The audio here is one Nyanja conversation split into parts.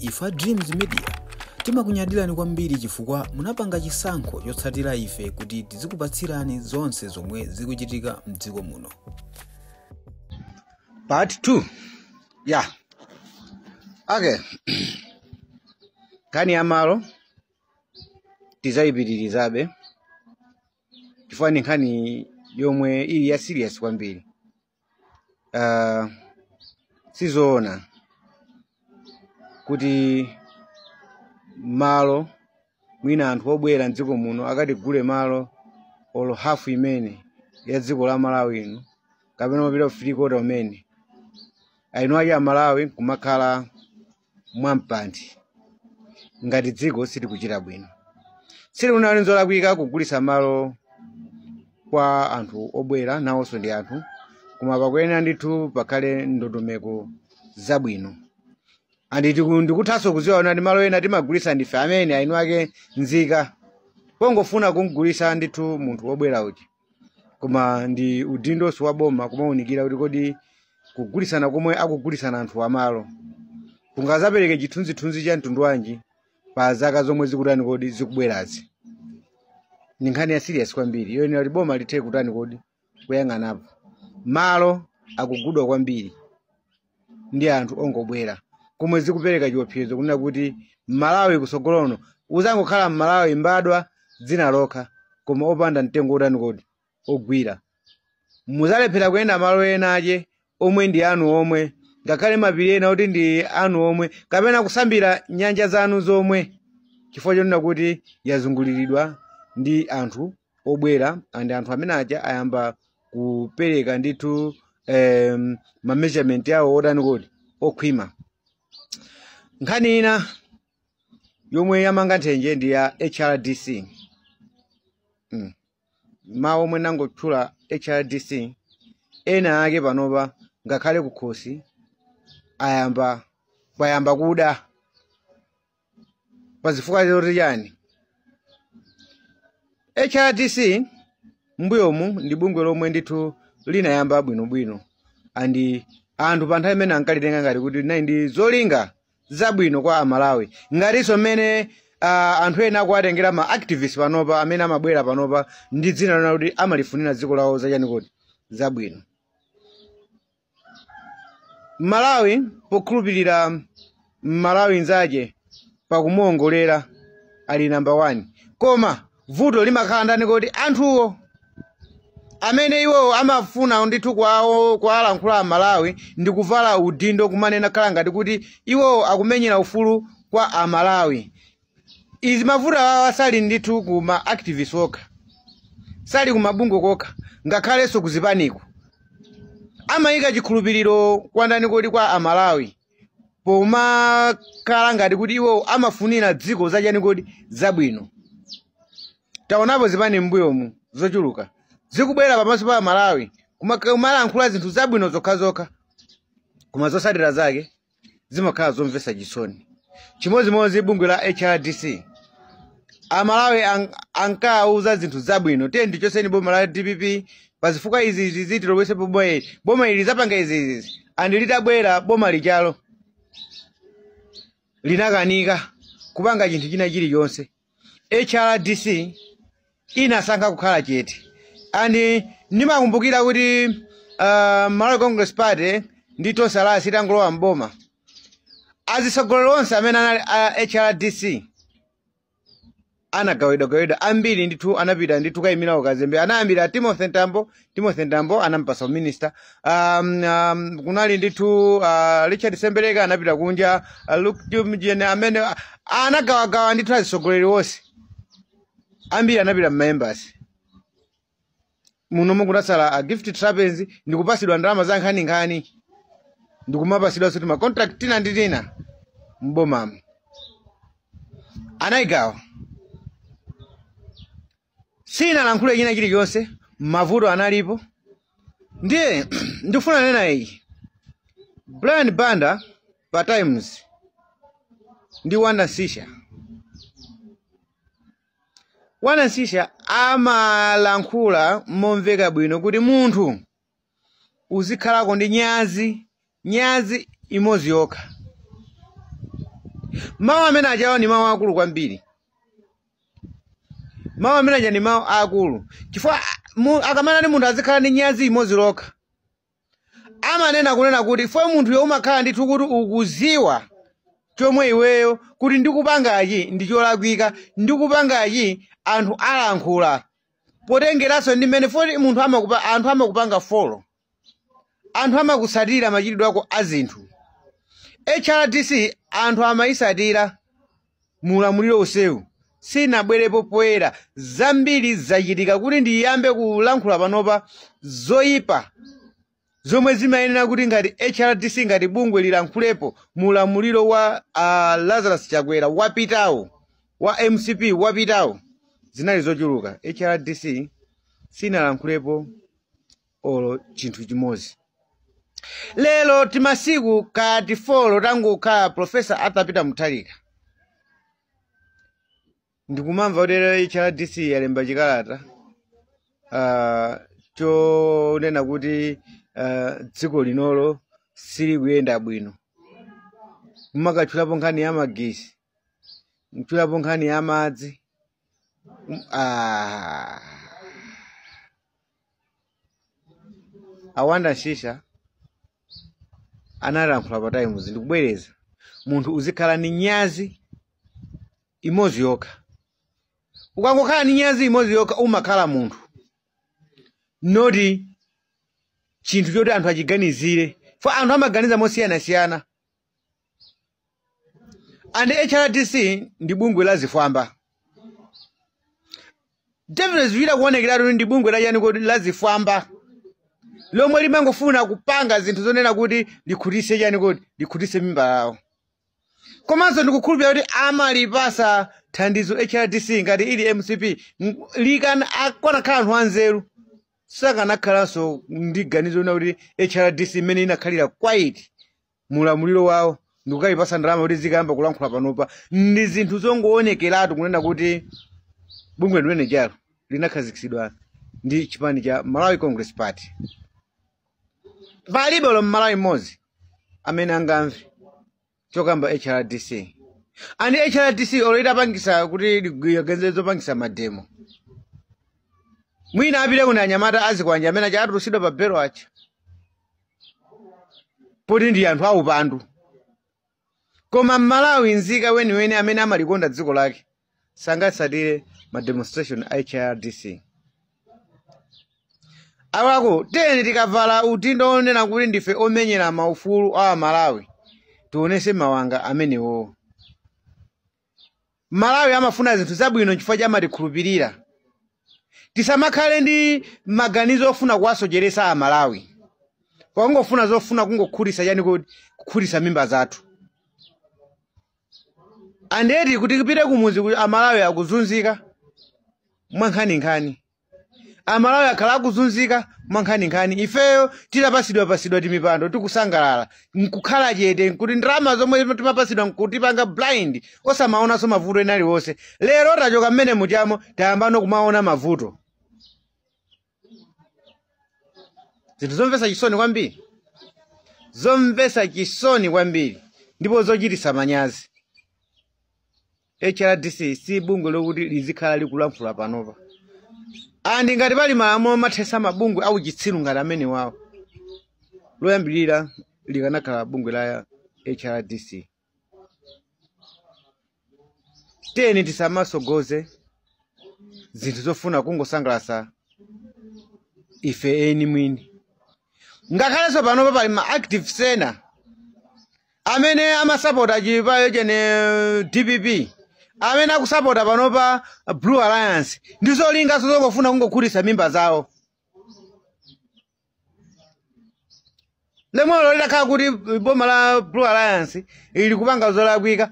Ifa Dreams Media timakunyadira ni kwambiri chifukwa munapanga chisankho chotsatira ife kuti tizikupatsirani zonse zomwe zikuchitika mdziko muno. Part 2. Yeah. Okay. Kani amalo tizayipitirizabe chifukwa ni nkhani yomwe ili ya serious kwambiri. Sizoona kuti malo mwina anthu obwera mdziko muno akatigule malo olo hafu imene ya dziko la Malawi ino kapena mapita kufilikota umene aino ake a Malawi kumakhala mwampandi ngati dziko silikuchita bwino. Sili unalenzo lakwika kugulisa malo kwa anthu obwera nawonso ndi anthu koma pakuyenera ndithu pakhale ndondomeko zabwino. Ndikuthaso kuziwa kuti malo ena timagulisa ndife amene aino ake nzika pongofuna kumgulisa ndithu munthu wobwera uchi. Koma ndi udindo wa boma kumaunikira kuti kodi kugulisana komwe akugulisana anthu amalo kungazapereke chithunzithunzi cha mtundu wanji pa zaka zomwe zikutani kodi zikubwerazi. Ni nkhani ya serious kwambiri yoyenera kuti boma lithe kutani kodi kuyang'anapo. Malo akugudwa kwambiri ndi anthu ongobwera komwe zikupereka chiopsezo kunena kuti Malawi kusogolono uzangokhala Malawi mbadwa dzina lokha koma opanda mtengo utani kodi ogwira. Muzalephera kuyenda malo ena ache omwe ndi anu omwe ngakhale mapiri ena kuti ndi anu omwe kapena kusambira nyanja zanu zomwe chifukwa chonena kuti yazunguliridwa ndi anthu obwera andi anthu amene aja ayamba kupereka ndithu ma measurement yawo otani kodi okhwima. Nkhani ina yomwe yamanga nthenje ndi ya HRDC. Mawu omwe nangotchula HRDC ena ake panopa ngakhale kukhosi payamba kuda pazifukwa zoti chani. HRDC mbuyomu ndi bungwe lomwe ndithu linayamba bwinobwino andi anthu pa nthawi imene ankalitenga ngati kuti linayi ndi zolinga zabwino kwa Amalawi ngatinso mmene anthu ena akuwatengera ma activists panopa amene amabwera panopa ndi dzina lona kuti amalifunira dziko lawo zachani kodi zabwino. Malawi pokhulupirira Malawi nzache pakumuongolera ali number 1 koma vuto limakhala ndani kodi anthuwo amene iwo amafuna ndithu kwawo kwalankhula Malawi ndi kuvala udindo kumanena khala ngati kuti iwo akumenyera ufulu kwa Amalawi. Izi mavuta asali ndithu kuma activists okha sali kumabungwe kokha ngakhalenso kuzipaniko amayika chikhulupiriro kwa ndani kodi kwa Amalawi poma khala ngati kuti iwo amafunira dziko zachani kodi zabwino. Taonapo zipani mbuyomu zochuluka zikubwera pamaso pa Malawi kumalankhula zinthu zabwino zokhazokha koma zosadira zake zimakhala zomvetsa chisoni. Chimozimozi bungwe la HRDC Amalawi ankauza zinthu zabwino tendi choseni boma la DPP pazifukwa izi ziti lobwese boma ili zapanga izi andi litabwera boma lichalo linakanika kupanga chinthu china chilichonse. HRDC inasankha kukhala chete andi ndimakumbukira kuti Malawi Congress Party ndi Tosalasi tangolowa mboma azisogolero onse amene anali HRDC anagawidwa ambiri ndithu anapita ndithu kayimira ukazembe anayambira Timothy Ntambo anampasa minister. Kunali ndithu Richard Sembereka anapita kunja Luke Mjene amene anagawagawa ndithu azisogoleri onse ambiri anapita members. Muno mukunasala gift trapeze ndikupasidwa ndalama za nkhani ndikumapasidwa kuti ma contract tina nditina mboma anayigawa sina lankhule china chilichonse mavuto analipo. Ndiye ndifuna nena iyi Brian Banda pa Times ndi Wanda Nsisha amalankhula momveka bwino kuti munthu uzikhalako ndi nyazi imodzi yokha. mawu amene ajawa ni mawu akulu kwambiri. Mawu amene aja ni mawu akulu. Chifukwa akamana ni munthu azikhala ndi nyazi imodzi lokha. Amanena kunena kuti fwe munthu umakhala ndithu kuti ukuziwa chomwe iweyo kuti ndikupangachi ndi cholakwika, ndikupangachi anthu alankhula. Potengeraso ndi mmene foti munthu anthu amakupanga folo. Anthu amakusatira machitidwe ako a zinthu. HRDC anthu amayisatira mulamuliro usewu. Sinabwerepo poyera zambiri zachitika kuti ndiyambe kulankhula panopa zoyipa zomwe zimayenera kuti ngati HRDC ngati bungwe lilankhulepo mulamuliro wa Lazarus Chakwera wapitawo, wa MCP wapitawo, zinali zochuluka. HRDC sinalankhulepo olo chinthu chimodzi. Lelo timasiku kati folo tangokhala Professor Arthur Mutharika. Ndikumamva kuti HRDC yalemba chikalata chonena kuti dziko linolo sili kuyenda bwino. Kumakatchulapo nkhani ya magesi, mchulapo nkhani ya madzi. Awanda Shisha analankhula pa times ndikubwereza munthu uzikhala ni nyazi imodzi yokha. Ukangokhala ni nyazi imodzi yokha umakhala munthu. Noti chinthu choti anthu achiganizire. Fa anthu amaganiza mosiyanasiyana. And HRDC ndi bungwe la zifwamba. Definitely zvira kuonekera ndi bungwe la yani kuti la zifwamba. Lomwe limangofuna kupanga zinthu zonena kuti likhutise yani kuti likhutise mimba yawo. Komanso ndikukhulupirira kuti amalipasa thandizo HRDC ngati ili MCP likana akona khala anthu anzeru. Sakanakhalanso ndi ganizo na kuti HRDC imene inakhalira quiet mulamuliro wawo ndikukayipasa ndalama kuti zikayamba kulankhula panopa ndi zinthu zongoonekeratu kunena kuti bungwe limene chalo linakhazikitsidwa ndi chipani cha Malawi Congress Party. Palibe lo Malawi mmodzi amene angamve chokamba HRDC. And HRDC already apangisa kuti ligenzezo pangisa mademo. Mwina apite kuna anyamata azikwanja amene achatusidwa pa belo acha. Poti ndi anthu aupandu. Koma Malawi nzika weniweni amene amalikonda dziko lake sangasatire ma demonstration a HRDC. Awako tene tikavala utindo onena kuti ndife omenyera maufulu a Malawi tuonese mawanga amenewo. Malawi amafuna zinthu zabwino chifukwa cha matikhulupirira. Tisamakhale ndi maganizo ofuna kuwasocheresa a Malawi. Kwangofuna zofuna kungokhutisa yani kuti kukhutisa mimba zathu. Andeti kuti kupite kumuzi kuti a Malawi akuzunzika mwankhani-nkhani. A Malawi akhala akuzunzika mwankhani-nkhani. Ifeyo tilapasidwa timipando tikusangalala nkukhala chete kuti ndalama zomwe timapasidwa nkutipanga blind osamaonanso mavuto ena aliwonse. Lero tachoka mmene muchamo tayambano kumaona mavuto. Zinthu zomvesa chisoni kwambiri. Zomvesa chisoni kwambiri ndipo zochitisa manyazi. HRDC si bungwe lokuti lizikhala likulankhula panopa. Andi ngati pali malamulo mathesa mabungwe au chitsiru ngati amene wawo. Loyambirira likanakhala bungwe la HRDC. Teni tisamasogoze zinthu zofuna kungosangalasa ife eni mwini. Ngakhalenso panopa pali ma active sena amene amasapota chipayo chene DPP. Amene akusapota panopa Blue Alliance ndizolinga zongofuna kungokhutisa mimba zawo. Lemolo lidakhala kuti boma la Blue Alliance ili kupanga zolakwika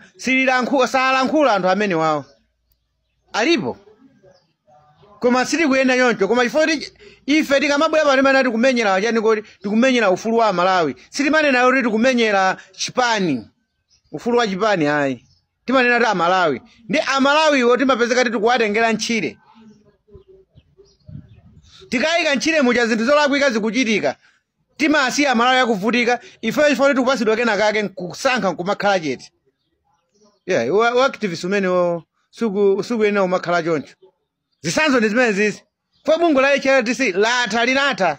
salankhula anthu amene wawo. Alipo. Koma sili kuyenda nyoncho koma chifoti ife tikamabwera pano imene tikumenyera chani kuti tikumenyera ufulu wa Malawi. Silimanena kuti tikumenyera chipani. Ufulu wa chipani ayi. Timanena kuti a Malawi. Ndi a Malawi wo timapezeka tikuwatengera ntchire. Tikayika ntchire mucha zinthu zolakwika zikuchitika. Timasiya Malawi akuvutika ifeyo chifoti tikupasidwa kenakake nkusankha nkumakhala chete. activist umene suku ena umakhala choncho zisanzo ndi zimene zizi fo bungo la HRDC linatha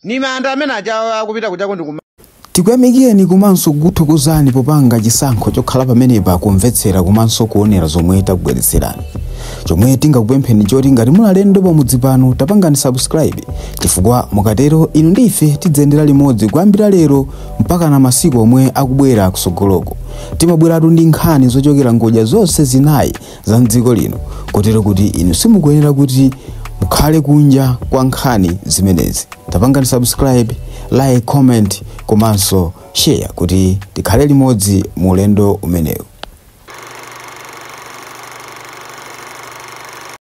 ni manda amene aja akupita kuchako ndi tikuyamikeni komanso kuthokozani popanga chisankho chokhala pamenepa kumvetsera komanso kuonera zomwe takubweretserani. Chomwe tingakupempheni choti ngati muli alendo pamudzi pano tapangani subscribe chifukwa mukatero inu ndife tidzendera limodzi kuyambira lero mpaka na masiku omwe akubwera kusogoloko. Timabweratu ndi nkhani zochokera ngodya zonse zinayi za mdziko lino kotero kuti inu simukuyenera kuti mukhale kunja kwa nkhani zimenezi. Tapangani subscribe, like, comment komanso share kuti tikhale limodzi mu ulendo umenewu.